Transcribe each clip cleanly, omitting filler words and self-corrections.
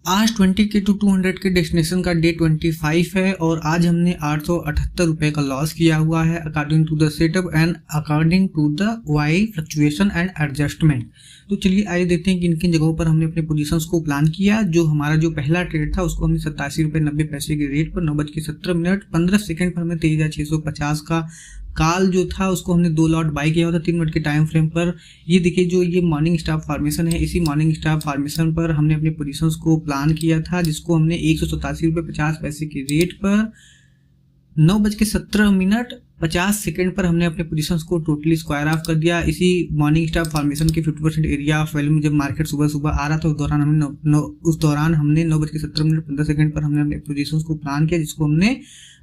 आज 20K to 200K destination का day 25 है और आज हमने 878 रुपये का लॉस किया हुआ है according to the setup and according to the Y fluctuation and adjustment. तो चलिए आइए देखते हैं कि किन किन जगहों पर हमने अपने पोजीशंस को प्लान किया। जो हमारा जो पहला ट्रेड था उसको हमने 87 रुपये 90 पैसे के रेट पर 9:17 15 सेकंड पर हमने 23,650 का काल जो था उसको हमने 2 लॉट बाई किया होता 3 मिनट के टाइम फ्रेम पर। ये देखिए जो ये मॉर्निंग स्टार फॉर्मेशन है, इसी मॉर्निंग स्टार फॉर्मेशन पर हमने अपने पोजीशंस को प्लान किया था, जिसको हमने 187 रुपये 50 पैसे के रेट पर 9:17 50 सेकंड पर हमने अपने पोजीशंस को टोटली स्क्वायर ऑफ कर दिया। इसी मॉर्निंग स्टार फॉर्मेशन के 50% एरिया ऑफ वैल्यू में जब मार्केट सुबह सुबह आ रहा था उस दौरान हमने 9:17 15 सेकंड पर हमने अपने पोजीशंस को प्लान किया, जिसको हमने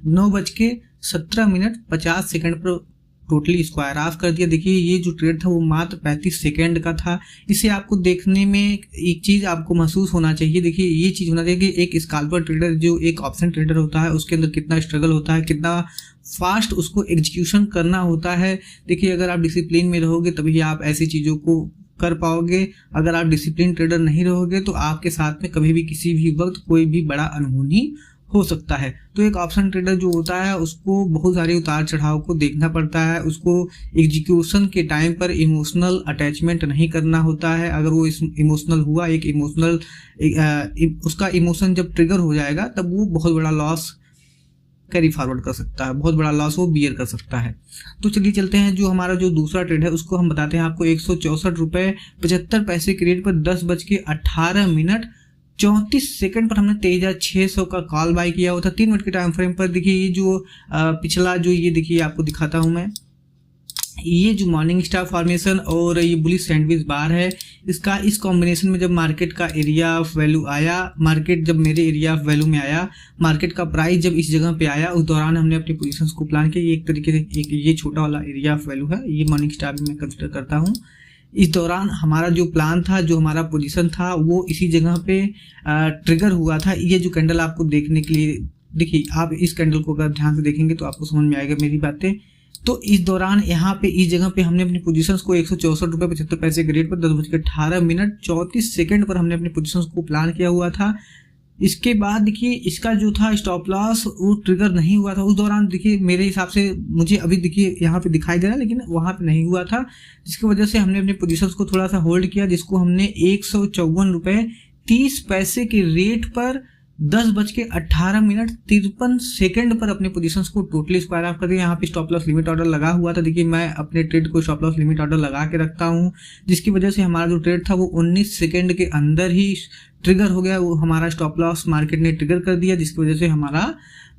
9:17 50 सेकंड पर टोटली स्क्वायर ऑफ कर दिया। देखिए ये जो ट्रेड था वो मात्र 35 सेकंड का था। इसे आपको देखने में एक चीज आपको महसूस होना चाहिए। देखिए ये चीज होना चाहिए कि एक स्कैल्पर ट्रेडर जो एक ऑप्शन ट्रेडर होता है उसके अंदर कितना स्ट्रगल होता है, कितना फास्ट उसको एग्जीक्यूशन करना होता है। देखिए अगर आप डिसिप्लिन में रहोगे तभी आप ऐसी चीजों को कर पाओगे। अगर आप डिसिप्लिन ट्रेडर नहीं रहोगे तो आपके साथ में कभी भी किसी भी वक्त कोई भी बड़ा अनहोनी हो सकता है। तो एक ऑप्शन ट्रेडर जो होता है उसको बहुत सारे उतार चढ़ाव को देखना पड़ता है, उसको एग्जीक्यूशन के टाइम पर इमोशनल अटैचमेंट नहीं करना होता है। अगर वो इमोशनल हुआ, एक इमोशनल उसका इमोशन जब ट्रिगर हो जाएगा तब वो बहुत बड़ा लॉस कैरी फॉरवर्ड कर सकता है, बहुत बड़ा लॉस वो बियर कर सकता है। तो चलिए चलते हैं, जो हमारा जो दूसरा ट्रेड है उसको हम बताते हैं आपको 164 रुपये 75 पैसे के रेट पर 10:18 34 सेकंड पर हमने 23,600 का कॉल बाय किया हुआ था 3 मिनट के टाइम फ्रेम पर। देखिए ये जो पिछला जो ये देखिए आपको दिखाता हूं मैं, ये जो मॉर्निंग स्टार फॉर्मेशन और ये बुलिश सैंडविच बार है, इसका इस कॉम्बिनेशन में जब मार्केट का एरिया ऑफ वैल्यू आया, मार्केट जब मेरे एरिया ऑफ वैल्यू में आया, मार्केट का प्राइस जब इस जगह पे आया, उस दौरान हमने अपनी पोजीशंस को प्लान किया। एक तरीके से एक ये छोटा वाला एरिया ऑफ वैल्यू है, ये मॉर्निंग स्टार भी मैं कंसिडर करता हूँ। इस दौरान हमारा जो प्लान था, जो हमारा पोजीशन था वो इसी जगह पे ट्रिगर हुआ था। ये जो कैंडल आपको देखने के लिए, देखिए आप इस कैंडल को अगर ध्यान से देखेंगे तो आपको समझ में आएगा मेरी बातें। तो इस दौरान यहाँ पे इस जगह पे हमने अपनी पोजीशंस को 164 रुपये 75 पैसे के रेट पर 10:18 34 सेकंड पर हमने अपनी पोजीशंस को प्लान किया हुआ था। इसके बाद देखिए इसका जो था स्टॉप लॉस वो ट्रिगर नहीं हुआ था उस दौरान। देखिए मेरे हिसाब से मुझे अभी देखिए यहाँ पे दिखाई दे रहा है लेकिन वहाँ पे नहीं हुआ था, जिसकी वजह से हमने अपने पोजीशंस को थोड़ा सा होल्ड किया, जिसको हमने 154 रुपये 30 पैसे के रेट पर 10:18 53 सेकंड पर अपने पोजीशंस को टोटली स्क्वायर ऑफ कर दिया। यहाँ पे स्टॉप लॉस लिमिट ऑर्डर लगा हुआ था। देखिए मैं अपने ट्रेड को स्टॉप लॉस लिमिट ऑर्डर लगा के रखता हूँ, जिसकी वजह से हमारा जो ट्रेड था वो 19 सेकंड के अंदर ही ट्रिगर हो गया। वो हमारा स्टॉप लॉस मार्केट ने ट्रिगर कर दिया, जिसकी वजह से हमारा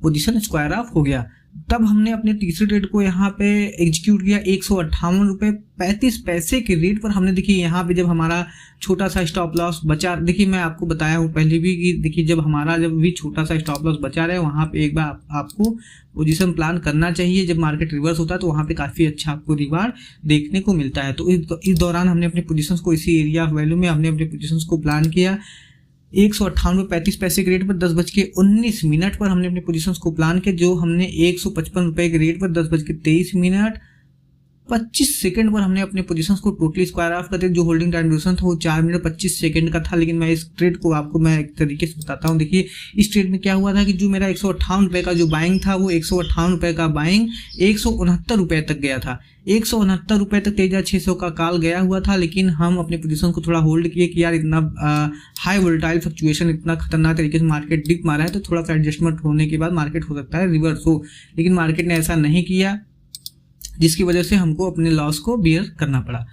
पोजीशन स्क्वायर ऑफ हो गया। तब हमने अपने तीसरे ट्रेड को यहाँ पे एग्जीक्यूट किया 158 रुपये 35 पैसे के रेट पर। हमने देखिए यहाँ पे जब हमारा छोटा सा स्टॉप लॉस बचा, देखिए मैं आपको बताया हूँ पहले भी कि देखिए जब हमारा जब भी छोटा सा स्टॉप लॉस बचा रहे वहाँ पे एक बार आपको पोजीशन प्लान करना चाहिए। जब मार्केट रिवर्स होता है तो वहाँ पे काफ़ी अच्छा आपको रिवार्ड देखने को मिलता है। तो इस दौरान हमने अपने पोजीशंस को इसी एरिया ऑफ वैल्यू में हमने अपने पोजीशंस को प्लान किया 158 पैंतीस पैसे के रेट पर 10:19 पर हमने अपने पोजीशंस को प्लान किया, जो हमने 155 रुपये के रेट पर 10:23 25 सेकंड पर हमने अपने पोजीशंस को टोटली स्क्वायर ऑफ कर दिया। जो होल्डिंग टाइम ड्यूरेशन था वो 4 मिनट 25 सेकंड का था, लेकिन मैं इस ट्रेड को आपको मैं एक तरीके से बताता हूँ। देखिए इस ट्रेड में क्या हुआ था कि जो मेरा 158 रुपये का जो बाइंग था वो 158 रुपये का बाइंग 169 रुपये तक गया था। 169 रुपये तक 23,600 का कॉल गया हुआ था, लेकिन हम अपने पोजीशन को थोड़ा होल्ड किए कि यार इतना हाई वोलेटाइल फ्लक्चुएशन, इतना खतरनाक तरीके से मार्केट डिप मारा है तो थोड़ा सा एडजस्टमेंट होने के बाद मार्केट हो सकता है रिवर्स हो, लेकिन मार्केट ने ऐसा नहीं किया, जिसकी वजह से हमको अपने लॉस को बियर करना पड़ा।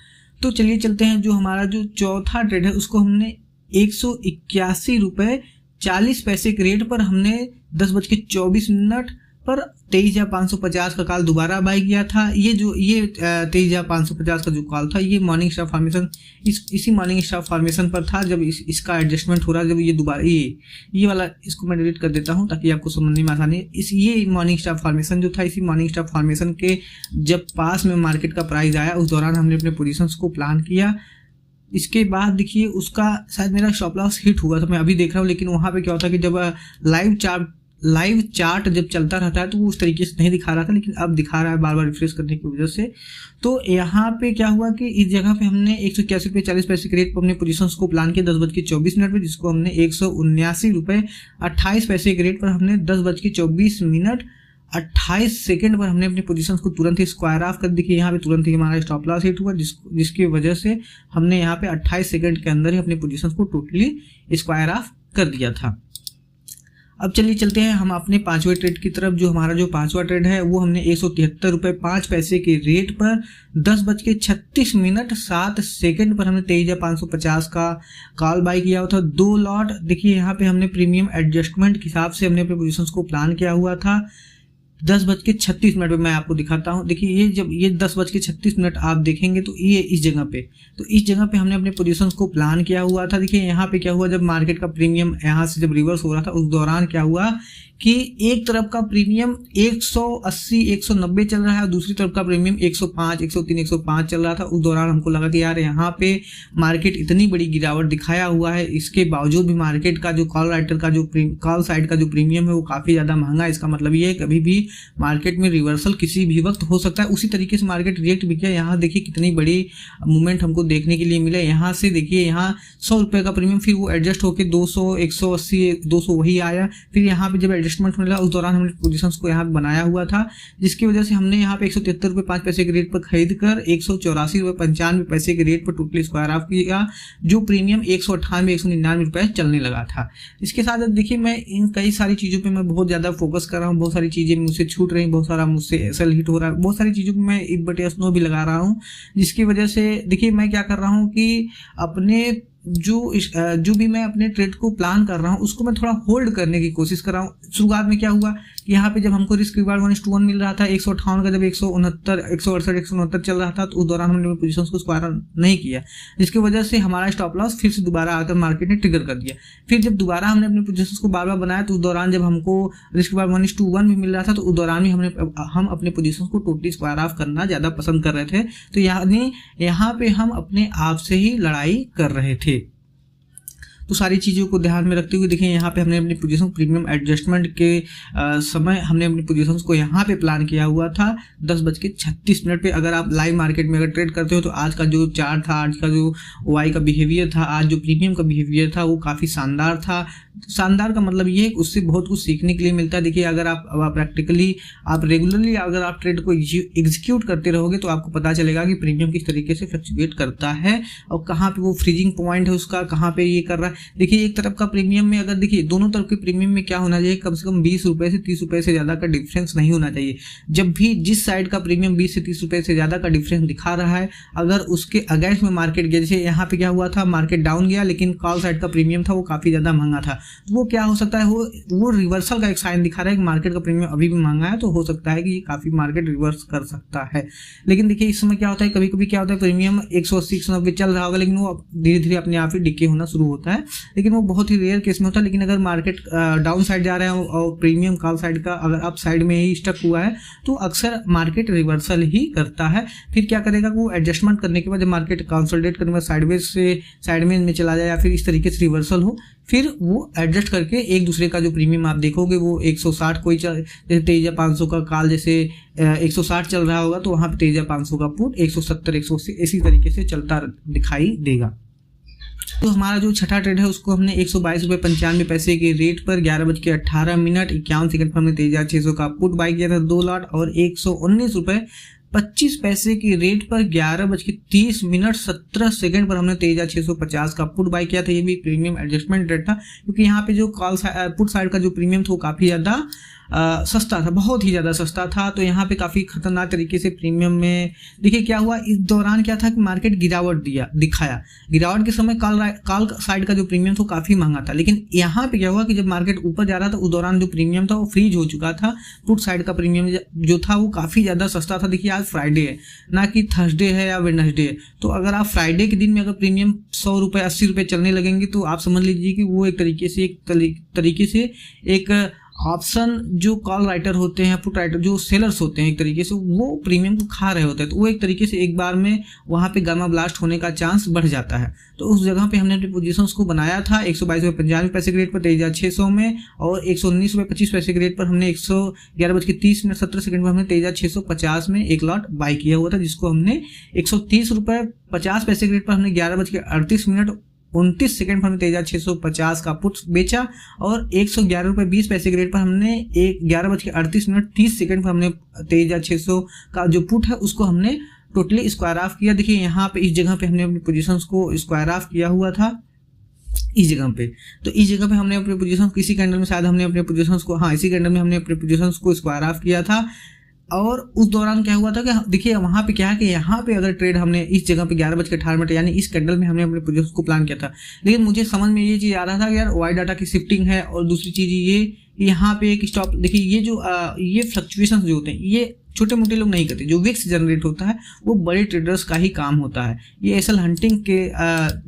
तो चलिए चलते हैं, जो हमारा जो चौथा ट्रेड है उसको हमने 181 रुपये 40 पैसे के रेट पर हमने 10:24 पर 23,550 का कॉल दोबारा बाई किया था। ये 23,550 का जो कॉल था ये मॉर्निंग स्टार फॉर्मेशन इसी मॉर्निंग स्टार फॉर्मेशन पर था। जब इसका एडजस्टमेंट हो रहा, जब ये दोबारा ये वाला इसको मैं डिलीट कर देता हूँ ताकि आपको समझने में आसानी है। ये मॉर्निंग स्टार फॉर्मेशन जो था, इसी मॉर्निंग स्टार फॉर्मेशन के जब पास में मार्केट का प्राइस आया उस दौरान हमने अपने पोजीशंस को प्लान किया। इसके बाद देखिए उसका शायद मेरा स्टॉप लॉस हिट हुआ था, मैं अभी देख रहा हूँ, लेकिन वहाँ पे क्या होता है कि जब लाइव चार्ट लाइव चार्ट जब चलता रहता है तो वो उस तरीके से नहीं दिखा रहा था, लेकिन अब दिखा रहा है बार बार रिफ्रेश करने की वजह से। तो यहाँ पे क्या हुआ कि इस जगह पे हमने 181 रुपये 40 पैसे के रेट पर अपने पोजीशंस को प्लान किया 10:24 पे, जिसको हमने 179 रुपये 28 पैसे के रेट पर हमने 10:24 28 सेकंड पर हमने अपनी पोजीशंस को तुरंत ही स्क्वायर ऑफ कर दी। यहाँ पे तुरंत ही हमारा स्टॉप लॉस हिट हुआ, जिसकी वजह से हमने यहाँ पे 28 सेकंड के अंदर ही अपनी पोजीशंस को टोटली स्क्वायर ऑफ कर दिया था। अब चलिए चलते हैं हम अपने पांचवें ट्रेड की तरफ। जो हमारा जो पांचवा ट्रेड है वो हमने 173 रुपये 5 पैसे के रेट पर 10:36 7 सेकंड पर हमने 23,550 का कॉल बाई किया हुआ था। 2 लॉट। देखिए यहाँ पे हमने प्रीमियम एडजस्टमेंट के हिसाब से हमने अपने पोजीशंस को प्लान किया हुआ था। 10:36 पे मैं आपको दिखाता हूँ। देखिए ये जब ये 10:36 आप देखेंगे तो ये इस जगह पे हमने अपने पोजीशंस को प्लान किया हुआ था। देखिए यहाँ पे क्या हुआ, जब मार्केट का प्रीमियम यहाँ से जब रिवर्स हो रहा था उस दौरान क्या हुआ कि एक तरफ का प्रीमियम 180 190 चल रहा है और दूसरी तरफ का प्रीमियम 105 103 105 चल रहा था। उस दौरान हमको लगा कि यार यहाँ पे मार्केट इतनी बड़ी गिरावट दिखाया हुआ है, इसके बावजूद भी मार्केट का जो कॉल राइटर का जो कॉल साइड का जो प्रीमियम है वो काफ़ी ज़्यादा महंगा है। इसका मतलब ये है कभी भी मार्केट में रिवर्सल किसी भी वक्त हो सकता है। उसी तरीके से मार्केट रिएक्ट भी किया। यहाँ देखिए कितनी बड़ी मूवमेंट हमको देखने के लिए मिला। यहाँ से देखिए यहाँ 100 रुपये का प्रीमियम, फिर वो एडजस्ट होकर 200 180 200 वही आया। फिर यहाँ पे जब एडजस्टमेंट मिला उस दौरान हमने पोजीशंस को यहाँ बनाया हुआ था, जिसकी वजह से हमने यहाँ पे 173 रुपये 5 पैसे के रेट पर खरीद कर 184 रुपये 95 पैसे के रेट पर टोटली स्क्वायर ऑफ किया, जो प्रीमियम 198 199 रुपये चलने लगा था। इसके साथ देखिए मैं इन कई सारी चीज़ों पे मैं बहुत ज़्यादा फोकस कर रहा हूँ, बहुत सारी चीज़ें मुझसे छूट रही, बहुत सारा मुझसे एसएल हिट हो रहा है, बहुत सारी चीज़ों को मैं इफ बट यस नो भी लगा रहा हूँ, जिसकी वजह से देखिए मैं क्या कर रहा हूँ कि अपने जो भी मैं अपने ट्रेड को प्लान कर रहा हूँ उसको मैं थोड़ा होल्ड करने की कोशिश कर रहा हूँ। शुरुआत में क्या हुआ कि यहाँ पे जब हमको रिस्क रिवार्ड 1:1 मिल रहा था 158 का, जब 169 168 169 चल रहा था तो उस दौरान हमने पोजीशंस को स्क्वायर नहीं किया, जिसकी वजह से हमारा स्टॉप लॉस फिर से दोबारा आकर मार्केट ने ट्रिगर कर दिया। फिर जब दोबारा हमने अपने पोजीशंस को बार बार बनाया तो उस दौरान जब हमको रिस्क रिवार्ड 1:1 भी मिल रहा था तो उस दौरान भी हम अपने पोजीशंस को टोटली स्क्वायर ऑफ करना ज़्यादा पसंद कर रहे थे। तो यानी यहाँ पे हम अपने आप से ही लड़ाई कर रहे थे। तो सारी चीज़ों को ध्यान में रखते हुए देखिए यहाँ पे हमने अपनी पोजीशन प्रीमियम एडजस्टमेंट के समय हमने अपनी पोजीशंस को यहाँ पे प्लान किया हुआ था 10:36 पे। अगर आप लाइव मार्केट में अगर ट्रेड करते हो तो आज का जो चार्ट था, आज का जो वाई का बिहेवियर था, आज जो प्रीमियम का बिहेवियर था वो काफ़ी शानदार था। शानदार का मतलब ये है कि उससे बहुत कुछ सीखने के लिए मिलता है। देखिए अगर आप प्रैक्टिकली आप रेगुलरली अगर आप ट्रेड को एग्जीक्यूट करते रहोगे तो आपको पता चलेगा कि प्रीमियम किस तरीके से फ्लक्चुएट करता है और कहाँ पे वो फ्रीजिंग पॉइंट है उसका, कहाँ पे ये कर रहा है। देखिए एक तरफ का प्रीमियम में अगर देखिए दोनों तरफ के प्रीमियम में क्या होना चाहिए, कम से कम 20 रुपये से 30 रुपये से ज़्यादा का डिफरेंस नहीं होना चाहिए। जब भी जिस साइड का प्रीमियम 20 से 30 रुपये से ज़्यादा का डिफरेंस दिखा रहा है, अगर उसके अगेंस्ट में मार्केट गया, जैसे यहाँ पे क्या हुआ था मार्केट डाउन गया लेकिन कॉल साइड का प्रीमियम था वो काफ़ी ज़्यादा महंगा था, तो वो क्या हो सकता है वो रिवर्सल का एक साइन दिखा रहा है कि मार्केट का प्रीमियम अभी भी महंगा है, तो हो सकता है कि ये काफ़ी मार्केट रिवर्स कर सकता है। लेकिन देखिए इस समय क्या होता है, कभी कभी क्या होता है प्रीमियम 180 190 चल रहा होगा लेकिन वो धीरे धीरे अपने आप ही डिके होना शुरू होता है, लेकिन वो बहुत ही रेयर केस में होता है। लेकिन अगर मार्केट डाउन साइड जा रहा है और प्रीमियम कॉल साइड का अगर अप साइड में ही स्टक हुआ है तो अक्सर मार्केट रिवर्सल ही करता है। फिर क्या करेगा वो एडजस्टमेंट करने के बाद जब मार्केट कंसोलिडेट करने के बाद साइडवेज से साइडवेज में चला जाए या फिर इस तरीके से रिवर्सल हो, फिर वो एडजस्ट करके एक दूसरे का जो प्रीमियम आप देखोगे वो 160 कोई जैसे 23,500 का कॉल जैसे 160 चल रहा होगा तो वहाँ पे 23,500 का पुट 170 180 इसी तरीके से चलता दिखाई देगा। तो हमारा जो छठा ट्रेड है उसको हमने 122 रुपये 95 पैसे के रेट पर 11:18 51 सेकंड पर हमने 23,600 का पुट बाई किया था 2 लॉट, और 119 रुपये 25 पैसे की रेट पर 11:30 17 सेकंड पर हमने 23,650 का पुट बाई किया था। ये भी प्रीमियम एडजस्टमेंट रेट था क्योंकि यहाँ पे जो कॉल पुट साइड का जो प्रीमियम था वो काफ़ी ज़्यादा सस्ता था, बहुत ही ज़्यादा सस्ता था। तो यहाँ पे काफ़ी खतरनाक तरीके से प्रीमियम में देखिए क्या हुआ, इस दौरान क्या था कि मार्केट गिरावट दिखाया। गिरावट के समय कॉल साइड का जो प्रीमियम था वो काफ़ी महंगा था, लेकिन यहाँ पे क्या हुआ कि जब मार्केट ऊपर जा रहा था उस दौरान जो प्रीमियम था वो फ्रीज हो चुका था। पुट साइड का प्रीमियम जो था वो काफ़ी ज़्यादा सस्ता था। देखिए आज फ्राइडे है ना कि थर्सडे है या वेडनेसडे है, तो अगर आप फ्राइडे के दिन में अगर प्रीमियम 100 रुपये 80 रुपये चलने लगेंगे तो आप समझ लीजिए कि वो एक तरीके से एक ऑप्शन जो कॉल राइटर होते हैं, पुट राइटर जो सेलर्स होते हैं, एक तरीके से वो प्रीमियम को खा रहे होते हैं, तो वो एक तरीके से एक बार में वहाँ पे गामा ब्लास्ट होने का चांस बढ़ जाता है। तो उस जगह पे हमने अपनी पोजीशंस को बनाया था 122.95 के रेट पर 23,600 में, और 119.25 के रेट पर हमने 11:30:17 पर हमने 23,650 में एक लॉट बाई किया हुआ था, जिसको हमने 130.50 के रेट पर हमने 11:38:29 पर हमने 23,650 का पुट बेचा, और 111.20 के रेट पर हमने 11:38:30 पर हमने 23,600 का जो पुट है उसको हमने टोटली स्क्वायर ऑफ किया। देखिए यहाँ पे इस जगह पे हमने अपनी पोजीशंस को स्क्वायर ऑफ किया हुआ था इस जगह पे। तो इस जगह पे हमने अपने पोजीशंस किसी कैंडल में शायद हमने अपने पोजीशंस को, हाँ इसी कैंडल में हमने अपने पोजीशंस को स्क्वायर ऑफ किया था। और उस दौरान क्या हुआ था कि देखिए वहाँ पे क्या है कि यहाँ पे अगर ट्रेड हमने इस जगह पे 11:18 यानी इस कैंडल में हमने अपने पोजीशन को प्लान किया था, लेकिन मुझे समझ में ये चीज़ आ रहा था कि यार वाई डाटा की शिफ्टिंग है, और दूसरी चीज़ ये यहाँ पे एक स्टॉप, देखिए ये जो ये फ्लक्चुएशंस जो होते हैं ये छोटे मोटे लोग नहीं करते, जो विक्स जनरेट होता है वो बड़े ट्रेडर्स का ही काम होता है, ये एसएल हंटिंग के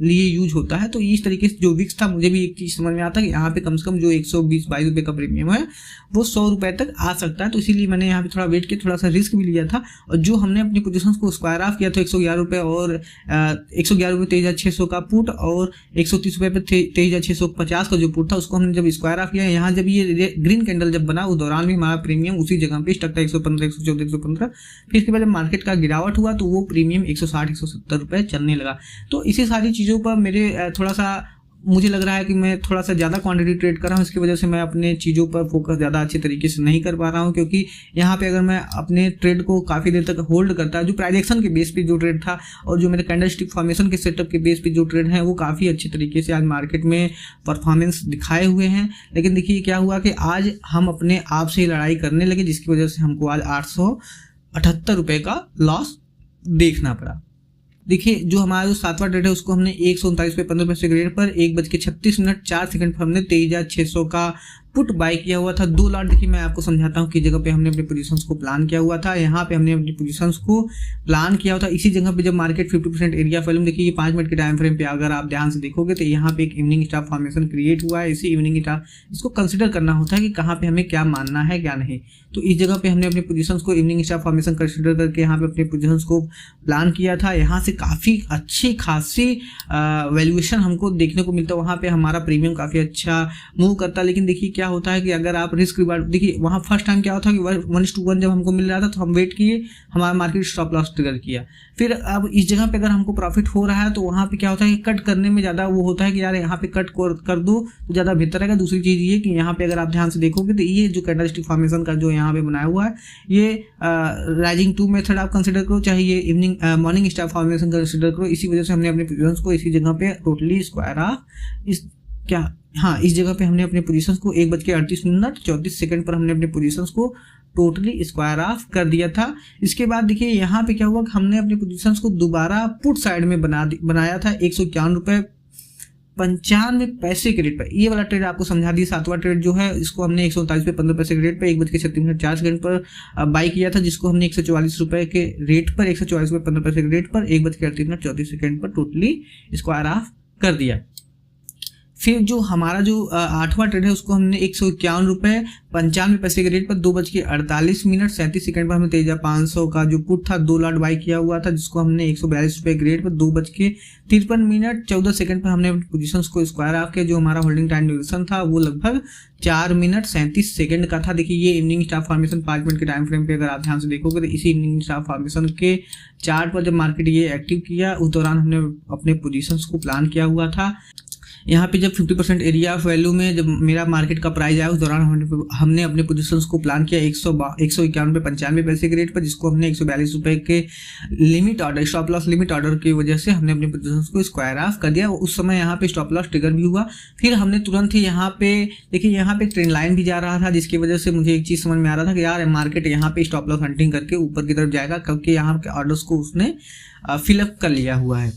लिए यूज होता है। तो इस तरीके से जो विक्स था, मुझे भी एक चीज़ समझ में आता है कि यहाँ पे कम से कम जो 120-22 रुपये का प्रीमियम है वो 100 रुपये तक आ सकता है। तो इसीलिए मैंने यहाँ पे थोड़ा वेट किया, थोड़ा सा रिस्क भी लिया था, और जो हमने अपनी पोजीशंस को स्क्वायर ऑफ किया था 111 रुपये और 111 रुपये 23,600 का पुट, और 130 रुपये पे 23,650 का जो पुट था उसको हमने जब स्क्वायर ऑफ किया, यहाँ जब ये ग्रीन कैंडल जब बना उस दौरान भी हमारा प्रीमियम उसी जगह पे स्टक था 115, 114, 115। फिर इसके बाद जब मार्केट का गिरावट हुआ तो वो प्रीमियम 160-170 रुपये चलने लगा। तो इसी सारी चीज़ों पर मेरे थोड़ा सा मुझे लग रहा है कि मैं थोड़ा सा ज़्यादा क्वांटिटी ट्रेड कर रहा हूँ, इसकी वजह से मैं अपने चीज़ों पर फोकस ज़्यादा अच्छे तरीके से नहीं कर पा रहा हूँ, क्योंकि यहाँ पे अगर मैं अपने ट्रेड को काफ़ी देर तक होल्ड करता, जो प्राइजेक्शन के बेस पे जो ट्रेड था और जो मेरे कैंडलस्टिक फॉर्मेशन के सेटअप के बेस पे जो ट्रेड है वो काफ़ी अच्छे तरीके से आज मार्केट में परफॉर्मेंस दिखाए हुए हैं। लेकिन देखिए क्या हुआ कि आज हम अपने आप से ही लड़ाई करने लगे, जिसकी वजह से हमको आज 878 रुपये का लॉस देखना पड़ा। देखिए जो हमारा जो 7वां ट्रेड है उसको हमने 139.15 के रेट पर 1:36:04 पर हमने 23,600 का पुट बाय किया हुआ था। 2 लॉट देखिए मैं आपको समझाता हूँ कि जगह पे हमने अपनी पोजीशंस को प्लान किया हुआ था। यहाँ पे हमने अपनी पोजीशंस को प्लान किया हुआ था इसी जगह पे जब मार्केट 50% एरिया फॉलोइंग, देखिए ये 5 मिनट के टाइम फ्रेम पे अगर आप ध्यान से देखोगे तो यहाँ पे एक इवनिंग स्टार फॉर्मेशन क्रिएट हुआ है। इसी इवनिंग स्टार इसको कंसिडर करना होता है कि कहाँ पे हमें क्या मानना है क्या नहीं। तो इस जगह पे हमने अपनी पोजीशंस को इवनिंग स्टार फॉर्मेशन कंसिडर करके यहाँ पे अपनी पोजीशंस को प्लान किया था। यहाँ से काफ़ी अच्छी खासी वैल्यूएशन हमको देखने को मिलता है, वहाँ पे हमारा प्रीमियम काफ़ी अच्छा मूव करता है। लेकिन देखिए क्या होता है कि अगर आप रिस्क रिवार्ड, देखिए वहाँ फर्स्ट टाइम क्या होता है कि 1:1 जब हमको मिल रहा था तो हम वेट kiye, हमारा मार्केट स्टॉप लॉस ट्रिगर किया। फिर अब इस जगह पे अगर हमको प्रॉफिट हो रहा है तो वहाँ पे क्या होता है कि कट करने में ज़्यादा वो होता है कि यार यहाँ पे कट कर दो तो ज़्यादा बेहतर रहेगा। दूसरी चीज़ ये कि यहाँ पे अगर आप ध्यान से देखोगे तो ये जो कैंडलस्टिक फॉर्मेशन का जो यहाँ पे बनाया हुआ है ये राइजिंग 2 मेथड आप कंसिडर करो, चाहे ये evening morning star formation consider करो। इसी वजह से हमने अपने पोजीशंस को इसी जगह पे टोटली स्क्वायर ऑफ इस जगह पे हमने अपने पोजीशंस को 1:38:34 पर हमने अपने पोजीशंस को टोटली स्क्वायर ऑफ कर दिया था। इसके बाद देखिए यहाँ पे क्या हुआ कि हमने अपने पोजीशंस को दोबारा पुट साइड में बनाया था 151 रुपये 95 के रेट पर। ये वाला ट्रेड आपको समझा दिया। 7वां ट्रेड जो है इसको हमने 139.15 के रेट पर 1:36:04 पर बाई किया था, जिसको हमने 144 रुपये के रेट पर 144.15 के रेट पर 1:38:34 पर टोटली स्क्वायर ऑफ कर दिया। फिर जो हमारा जो 8वां ट्रेड है उसको हमने 151 रुपये 95 के रेट पर 2:48:37 पर हमने 23,500 का जो पुट था 2 लॉट बाई किया हुआ था, जिसको हमने 142 रुपये के रेट पर 2:53:14 पर हमने पोजीशंस को स्क्वायर ऑफ किया। जो हमारा होल्डिंग टाइम ड्यूरेशन था वो लगभग 4 मिनट 37 सेकंड का था। देखिए ये इवनिंग स्टार फॉर्मेशन 5 मिनट के टाइम फ्रेम पे अगर आप ध्यान से देखोगे तो इसी इवनिंग स्टार फॉर्मेशन के चार्ट पर जब मार्केट ये एक्टिव किया उस दौरान हमने अपने पोजीशंस को प्लान किया हुआ था। यहाँ पे जब 50% एरिया ऑफ वैल्यू में जब मेरा मार्केट का प्राइस आया उस दौरान हमने अपने पोजीशंस को प्लान किया 151.95 के रेट पर, जिसको हमने 142 रुपये के limit order stop loss limit order की वजह से हमने अपने पोजीशंस को स्क्वायर ऑफ कर दिया। उस समय यहाँ पे स्टॉप लॉस ट्रिगर भी हुआ। फिर हमने तुरंत ही यहाँ पे देखिए यहाँ पे ट्रेंड लाइन भी जा रहा था, जिसकी वजह से मुझे एक चीज़ समझ में आ रहा था कि यार मार्केट यहाँ पे स्टॉप लॉस हंटिंग करके ऊपर की तरफ जाएगा, क्योंकि यहाँ के ऑर्डर्स को उसने फिलअप कर लिया हुआ है।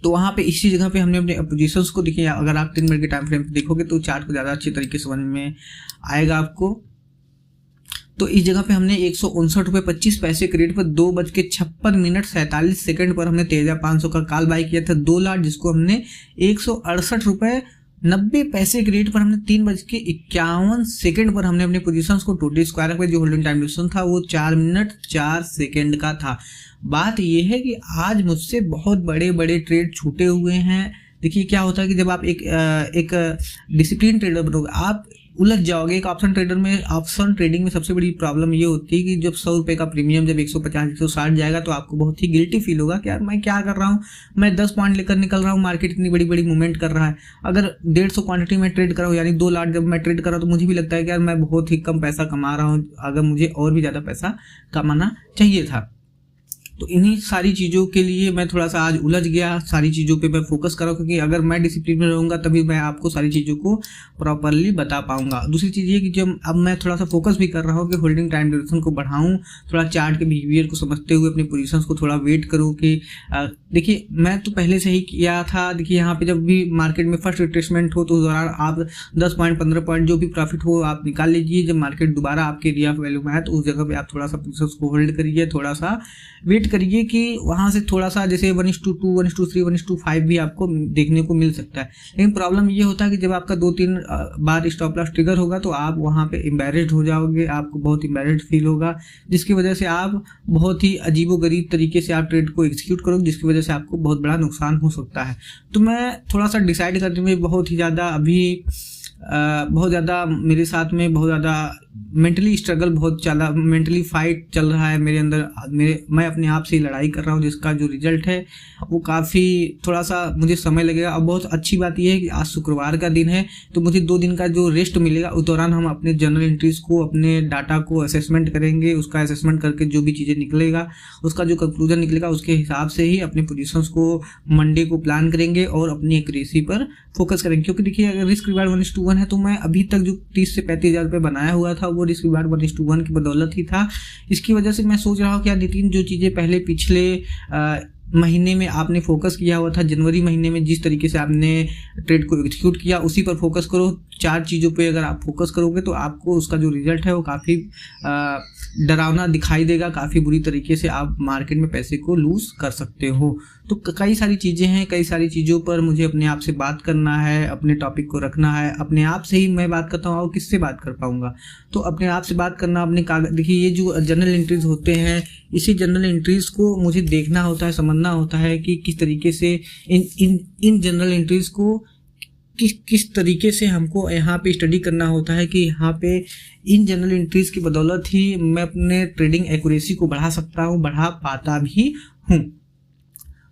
तो वहाँ पे इसी जगह पे हमने अपने पोजीशंस को देखिए, अगर आप 3 मिनट के टाइम फ्रेम पे देखोगे तो चार्ट को ज़्यादा अच्छे तरीके से समझ में आएगा आपको। तो इस जगह पे हमने 159.25 के रेट पर 2:56:47 पर हमने 23,500 का कॉल बाई किया था 2 लॉट, जिसको हमने 168 रुपये 90 पैसे के रेट पर हमने 3:51 पर हमने अपने पोजीशंस को टोटली स्क्वायर किया। जो होल्डिंग टाइम ड्यूरेशन था वो 4 मिनट 4 सेकंड का था। बात यह है कि आज मुझसे बहुत बड़े बड़े ट्रेड छूटे हुए हैं। देखिए क्या होता है कि जब आप एक डिसिप्लिन ट्रेडर बनोगे आप उलझ जाओगे। एक ऑप्शन ट्रेडर में, ऑप्शन ट्रेडिंग में सबसे बड़ी प्रॉब्लम ये होती है कि जब 100 रुपये का प्रीमियम जब 150 160 जाएगा तो आपको बहुत ही गिल्टी फील होगा कि यार मैं क्या कर रहा हूँ, मैं 10 पॉइंट लेकर निकल रहा हूँ, मार्केट इतनी बड़ी बड़ी मूवमेंट कर रहा है। अगर 150 क्वांटिटी में ट्रेड कर रहा हूँ यानी 2 लाख जब मैं ट्रेड कर रहा हूँ तो मुझे भी लगता है कि यार मैं बहुत ही कम पैसा कमा रहा हूँ, अगर मुझे और भी ज़्यादा पैसा कमाना चाहिए था। तो इन्हीं सारी चीज़ों के लिए मैं थोड़ा सा आज उलझ गया, सारी चीज़ों पे मैं फोकस कर रहा हूँ क्योंकि अगर मैं डिसिप्लिन में रहूँगा तभी मैं आपको सारी चीज़ों को प्रॉपरली बता पाऊंगा। दूसरी चीज़ ये कि जब अब मैं थोड़ा सा फोकस भी कर रहा हूँ कि होल्डिंग टाइम ड्यूरेशन को बढ़ाऊँ, थोड़ा चार्ट के बिहेवियर को समझते हुए अपनी पोजीशंस को थोड़ा वेट करूँ कि देखिए मैं तो पहले से ही किया था। देखिए यहाँ पे जब भी मार्केट में फर्स्ट रिट्रेसमेंट हो तो उस दौरान आप 10 पॉइंट 15 पॉइंट जो भी प्रॉफिट हो आप निकाल लीजिए। जब मार्केट दोबारा आपके एरिया ऑफ वैल्यू में आए तो उस जगह पे आप थोड़ा सा पोजीशंस को होल्ड करिए, थोड़ा सा वेट करिए कि वहाँ से थोड़ा सा जैसे 1:2, 1:3, 1:5 भी आपको देखने को मिल सकता है। लेकिन प्रॉब्लम ये होता है कि जब आपका 2-3 बार स्टॉप लॉस ट्रिगर होगा तो आप वहाँ पे एम्बैरेस्ड हो जाओगे, आपको बहुत एम्बैरेस्ड फील होगा, जिसकी वजह से आप बहुत ही अजीबोगरीब तरीके से आप ट्रेड को एग्जीक्यूट करोगे, जिसकी वजह से आपको बहुत बड़ा नुकसान हो सकता है। तो मैं थोड़ा सा डिसाइड करने में बहुत ही ज़्यादा अभी बहुत ज़्यादा मेरे साथ में बहुत ज़्यादा मेंटली स्ट्रगल, बहुत ज़्यादा मेंटली फाइट चल रहा है मेरे अंदर। मैं अपने आप से लड़ाई कर रहा हूँ, जिसका जो रिजल्ट है वो काफ़ी थोड़ा सा मुझे समय लगेगा। अब बहुत अच्छी बात यह है कि आज शुक्रवार का दिन है तो मुझे 2 दिन का जो रेस्ट मिलेगा उस दौरान हम अपने जर्नल एंट्रीज को, अपने डाटा को असेसमेंट करेंगे। उसका असेसमेंट करके जो भी चीज़ें निकलेगा, उसका जो कंक्लूजन निकलेगा उसके हिसाब से ही अपने पोजीशंस को मंडे को प्लान करेंगे और अपनी एक्यूरेसी पर फोकस करेंगे। क्योंकि देखिए अगर रिस्क रिवार्ड 1:1 है तो मैं अभी तक जो 30 से 35 हज़ार रुपये बनाया हुआ था वो रिस्क रिवार्ड 1:1 की बदौलत ही था। इसकी वजह से मैं सोच रहा हूँ कि यार नितिन जो चीज़ें पहले पिछले महीने में आपने फोकस किया हुआ था, जनवरी महीने में जिस तरीके से आपने ट्रेड को एग्जीक्यूट किया उसी पर फोकस करो। 4 चीज़ों पे अगर आप फोकस करोगे तो आपको उसका जो रिजल्ट है वो काफ़ी डरावना दिखाई देगा, काफ़ी बुरी तरीके से आप मार्केट में पैसे को लूज कर सकते हो। तो कई सारी चीज़ें हैं, कई सारी चीज़ों पर मुझे अपने आप से बात करना है, अपने टॉपिक को रखना है। अपने आप से ही मैं बात करता हूँ और किससे बात कर पाऊँगा, तो अपने आप से बात करना, अपने कागज। देखिए ये जो जर्नल एंट्रीज होते हैं, इसी जर्नल एंट्रीज को मुझे देखना होता है, समझना होता है कि किस तरीके से इन जर्नल एंट्रीज को किस तरीके से हमको यहाँ पे स्टडी करना होता है कि यहाँ पे इन जनरल एंट्रीज की बदौलत ही मैं अपने ट्रेडिंग एक्यूरेसी को बढ़ा सकता हूँ, बढ़ा पाता भी हूँ।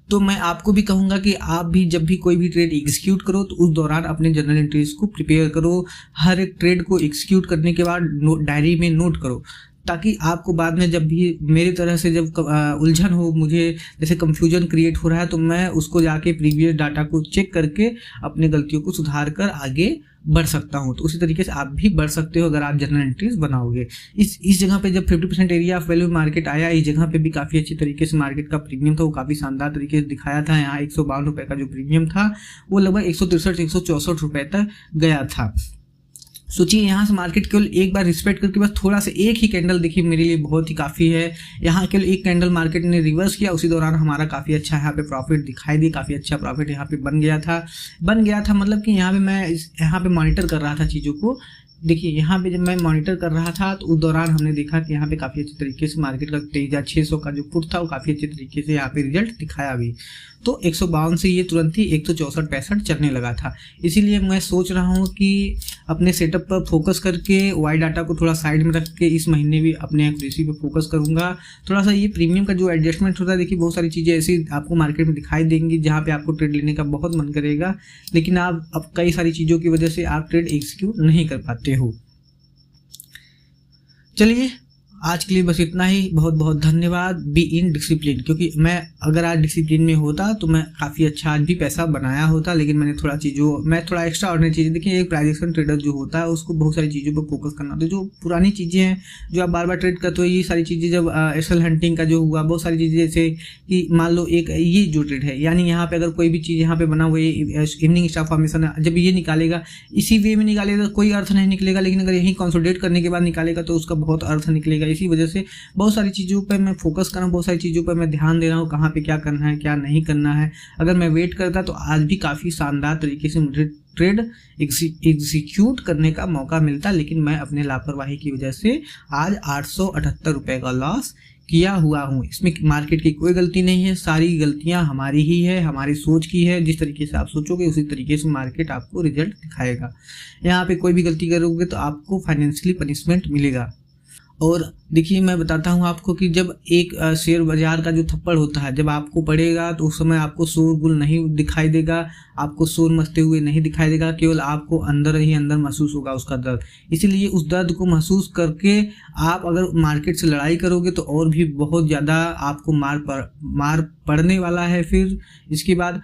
तो मैं आपको भी कहूँगा कि आप भी जब भी कोई भी ट्रेड एग्जीक्यूट करो तो उस दौरान अपने जनरल एंट्रीज को प्रिपेयर करो। हर एक ट्रेड को एग्जीक्यूट करने के बाद डायरी में नोट करो, ताकि आपको बाद में जब भी मेरी तरह से जब उलझन हो, मुझे जैसे कंफ्यूजन क्रिएट हो रहा है, तो मैं उसको जाके प्रीवियस डाटा को चेक करके अपने गलतियों को सुधार कर आगे बढ़ सकता हूं। तो उसी तरीके से आप भी बढ़ सकते हो अगर आप जनरल एंट्रीज बनाओगे। इस जगह पे जब 50% एरिया ऑफ वैल्यू मार्केट आया, इस जगह पे भी काफ़ी अच्छी तरीके से मार्केट का प्रीमियम था, वो काफ़ी शानदार तरीके से दिखाया था। यहाँ 152 रुपये का जो प्रीमियम था वो लगभग 163 164 रुपये तक गया था। सोचिए यहाँ से मार्केट केवल एक बार रिस्पेक्ट करके बस थोड़ा सा एक ही कैंडल देखिए मेरे लिए बहुत ही काफ़ी है। यहाँ केवल एक कैंडल मार्केट ने रिवर्स किया, उसी दौरान हमारा काफ़ी अच्छा यहाँ पे प्रॉफिट दिखाई दिया, काफ़ी अच्छा प्रॉफिट यहाँ पे बन गया था। मतलब कि यहाँ पे मैं यहाँ पे मॉनिटर कर रहा था चीज़ों को। देखिए यहाँ पे जब मैं मॉनिटर कर रहा था तो उस दौरान हमने देखा कि यहाँ पे काफ़ी अच्छे तरीके से मार्केट का 23,600 का जो पुट था वो काफ़ी अच्छे तरीके से यहाँ पे रिजल्ट दिखाया भी। तो 152 से ये तुरंत ही 164-65 चलने लगा था। इसीलिए मैं सोच रहा हूँ कि अपने सेटअप पर फोकस करके वाई डाटा को थोड़ा साइड में रख के इस महीने भी अपने एक्यूरेसी पे फोकस करूँगा। थोड़ा सा ये प्रीमियम का जो एडजस्टमेंट होता है, देखिए बहुत सारी चीज़ें ऐसी आपको मार्केट में दिखाई देंगी जहाँ पे आपको ट्रेड लेने का बहुत मन करेगा, लेकिन आप अब कई सारी चीज़ों की वजह से आप ट्रेड एग्जीक्यूट नहीं कर पाते हो। चलिए आज के लिए बस इतना ही। बहुत बहुत धन्यवाद। बी इन डिसिप्लिन, क्योंकि मैं अगर आज डिसिप्लिन में होता तो मैं काफ़ी अच्छा आज भी पैसा बनाया होता, लेकिन मैं थोड़ा एक्स्ट्रा ऑर्डिनरी चीज़ें। देखिए एक प्राइजेक्शन ट्रेडर जो होता है उसको बहुत सारी चीज़ों पर फोकस करना होता है। जो पुरानी चीज़ें हैं जो आप बार बार ट्रेड करते हो, ये सारी चीज़ें जब एसएल हंटिंग का जो हुआ, बहुत सारी चीज़ें जैसे कि मान लो एक ये जो ट्रेड है, यानी यहाँ पे अगर कोई भी चीज़ यहाँ पे बना हुआ है इवनिंग स्टार फॉर्मेशन है, जब ये निकालेगा इसी वे में निकालेगा कोई अर्थ नहीं निकलेगा, लेकिन अगर यही कंसोलिडेट करने के बाद निकालेगा तो उसका बहुत अर्थ निकलेगा। इसी वजह से बहुत सारी चीज़ों पर मैं फोकस कर रहा हूँ, बहुत सारी चीज़ों पर मैं ध्यान दे रहा हूँ, कहाँ पे क्या करना है क्या नहीं करना है। अगर मैं वेट करता तो आज भी काफ़ी शानदार तरीके से मुझे ट्रेड एग्जीक्यूट करने का मौका मिलता, लेकिन मैं अपने लापरवाही की वजह से आज 878 रुपये का लॉस किया हुआ हूँ। इसमें मार्केट की कोई गलती नहीं है, सारी गलतियाँ हमारी ही है, हमारी सोच की है। जिस तरीके से आप सोचोगे उसी तरीके से मार्केट आपको रिजल्ट दिखाएगा। यहाँ पे कोई भी गलती करोगे तो आपको फाइनेंशियली पनिशमेंट मिलेगा। और देखिए मैं बताता हूँ आपको कि जब एक शेयर बाजार का जो थप्पड़ होता है जब आपको पड़ेगा तो उस समय आपको शोरगुल नहीं दिखाई देगा, आपको शोर मचते हुए नहीं दिखाई देगा, केवल आपको अंदर ही अंदर महसूस होगा उसका दर्द। इसीलिए उस दर्द को महसूस करके आप अगर मार्केट से लड़ाई करोगे तो और भी बहुत ज़्यादा आपको मार पड़ने वाला है। फिर इसके बाद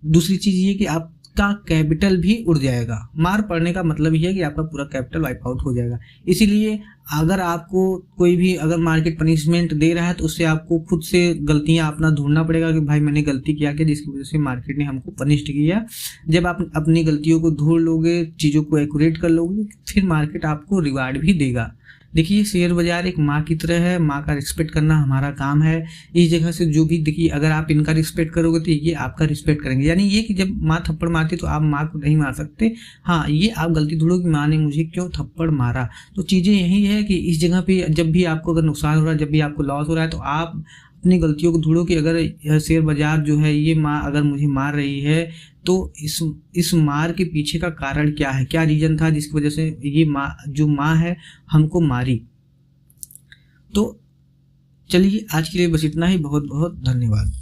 दूसरी चीज़ ये कि आप का कैपिटल भी उड़ जाएगा। मार पड़ने का मतलब ये है कि आपका पूरा कैपिटल वाइप आउट हो जाएगा। इसीलिए अगर आपको कोई भी अगर मार्केट पनिशमेंट दे रहा है तो उससे आपको खुद से गलतियां अपना ढूंढना पड़ेगा कि भाई मैंने गलती किया क्या जिसकी वजह से मार्केट ने हमको पनिश्ड किया। जब आप अपनी गलतियों को ढूंढ लोगे, चीज़ों को एक्यूरेट कर लोगे, फिर मार्केट आपको रिवार्ड भी देगा। देखिए शेयर बाजार एक माँ की तरह है, माँ का रिस्पेक्ट करना हमारा काम है। इस जगह से जो भी देखिए अगर आप इनका रिस्पेक्ट करोगे तो ये आपका रिस्पेक्ट करेंगे। यानी ये कि जब माँ थप्पड़ मारती तो आप माँ को नहीं मार सकते। हाँ, ये आप गलती ढूंढो कि माँ ने मुझे क्यों थप्पड़ मारा। तो चीज़ें यही है कि इस जगह पे जब भी आपको अगर नुकसान हो रहा है, जब भी आपको लॉस हो रहा है, तो आप अपनी गलतियों को ढूंढो कि अगर शेयर बाजार जो है ये माँ अगर मुझे मार रही है तो इस मार के पीछे का कारण क्या है, क्या रीजन था जिसकी वजह से ये माँ है हमको मारी। तो चलिए आज के लिए बस इतना ही। बहुत बहुत धन्यवाद।